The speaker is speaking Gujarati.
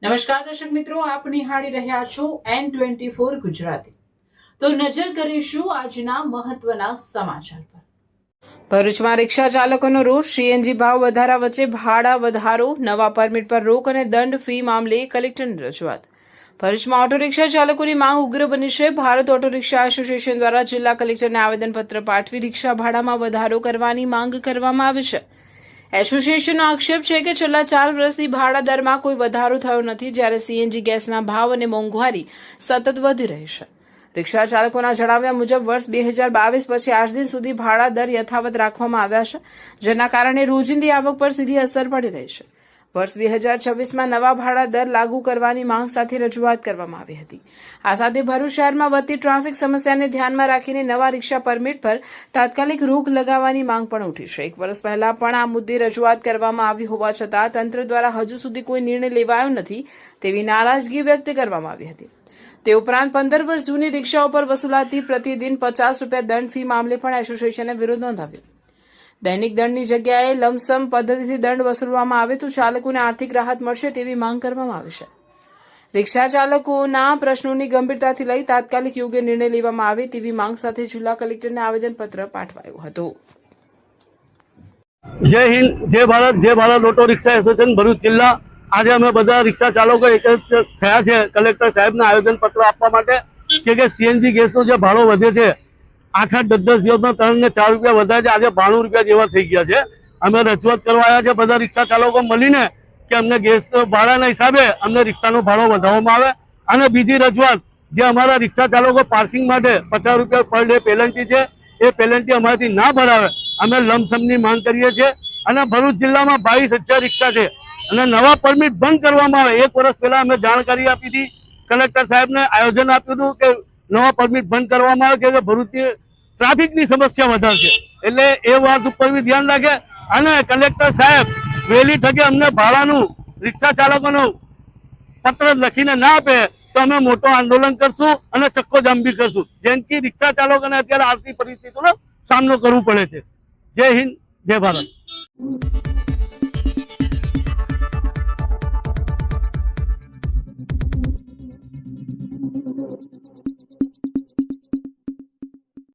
નમસ્કાર દર્શક મિત્રો, આપ નિહાળી રહ્યા છો N24 ગુજરાતી। તો નજર કરીશું આજના મહત્વના સમાચાર પર। ભરૂચમાં રિક્ષા ચાલકોનો રોષ, સીએનજી ભાવ વધારા વચ્ચે ભાડા વધારો, નવા પરમિટ પર રોક અને દંડ ફી મામલે કલેક્ટરની રજૂઆત। ભરૂચમાં ઓટો રિક્ષા ચાલકોની માંગ ઉગ્ર બની છે। ભારત ઓટો રિક્ષા એસોસિએશન દ્વારા જિલ્લા કલેક્ટરને આવેદનપત્ર પાઠવી રિક્ષા ભાડામાં વધારો કરવાની માંગ કરવામાં આવી છે। એસોસિએશનનો આક્ષેપ છે કે છેલ્લા 4 વર્ષથી ભાડા દરમાં કોઈ વધારો થયો નથી, જ્યારે સીએનજી ગેસના ભાવ અને મોંઘવારી સતત વધી રહી છે। રિક્ષા ચાલકોના જણાવ્યા મુજબ વર્ષ 2022 પછી આજ દિન સુધી ભાડા દર યથાવત રાખવામાં આવ્યા છે, જેના કારણે રોજિંદી આવક પર સીધી અસર પડી રહી છે। વર્ષ 2026માં નવા ભાડા દર લાગુ કરવાની માંગ સાથે રજૂઆત કરવામાં આવી હતી। આ સાથે ભરૂચ શહેરમાં વધતી ટ્રાફિક સમસ્યાને ધ્યાનમાં રાખીને નવા રિક્ષા પરમિટ પર તાત્કાલિક રોક લગાવવાની માંગ પણ ઉઠી છે। 1 વર્ષ પહેલા પણ આ મુદ્દે રજૂઆત કરવામાં આવી હોવા છતાં તંત્ર દ્વારા હજુ સુધી કોઈ નિર્ણય લેવાયો નથી તેવી નારાજગી વ્યક્ત કરવામાં આવી હતી। તે ઉપરાંત 15 વર્ષ જૂની રિક્ષાઓ પર વસૂલાતી પ્રતિદિન 50 રૂપિયા દંડ ફી મામલે પણ એસોસિએશને વિરોધ નોંધાવ્યો। દૈનિક દંડની જગ્યાએ લમસમ પદ્ધતિથી દંડ વસૂલવામાં આવે તો ચાલકોને આર્થિક રાહત મળશે તેવી માંગ કરવામાં આવી છે। રિક્ષા ચાલકોના પ્રશ્નોની ગંભીરતાથી લઈ તાત્કાલિક યોગ્ય નિર્ણય લેવામાં આવે તેવી માંગ સાથે જિલ્લા કલેક્ટરને આવેદનપત્ર પાઠવાયું હતું। જય હિન્દ, જય Bharat auto rickshaw association Bharuch જિલ્લા। આજે અમે બધા રિક્ષા ચાલકો એકત્ર થયા છે કલેક્ટર સાહેબને આવેદનપત્ર આપવા માટે કે સીએનજી ગેસનો જે ભાડો વધે છે, 8-8, 10-10 દિવસમાં 3 ને 4 રૂપિયા વધારે છે, આજે 92 રૂપિયા જેવા થઈ ગયા છે। અમે રજૂઆત કરવા આવ્યા છે બધા રિક્ષા ચાલકો મળીને કે અમને ગેસ ભાડાના હિસાબે અમને રિક્ષાનો ભાડો વધારવામાં આવે। અને બીજી રજૂઆત, જે અમારા રિક્ષા ચાલકો પાર્સિંગ માટે 50 રૂપિયા પર ડે પેનલ્ટી છે, એ પેનલ્ટી અમારાથી ના ભરાવે અમે લમસમની માંગ કરીએ છીએ। અને ભરૂચ જિલ્લામાં 22,000 રિક્ષા છે અને નવા પરમિટ બંધ કરવામાં આવે। 1 વર્ષ પહેલા અમે જાણકારી આપી હતી, કલેક્ટર સાહેબને આયોજન આપ્યું હતું કે નવા પરમિટ બંધ કરવામાં આવે કે ભરૂચની ટ્રાફિકની સમસ્યા વધારશે, એટલે એ વાત ઉપર બી ધ્યાન રાખે। અને કલેક્ટર સાહેબ વહેલી તકે અમને ભાડાનું રિક્ષા ચાલકોનું પત્ર લખીને ના આપે તો અમે મોટો આંદોલન કરશું અને ચક્કોજામ બી કરશું, જેનથી રિક્ષા ચાલકોને અત્યારે આર્થિક પરિસ્થિતિનો સામનો કરવો પડે છે। જય હિન્દ, જય ભારત।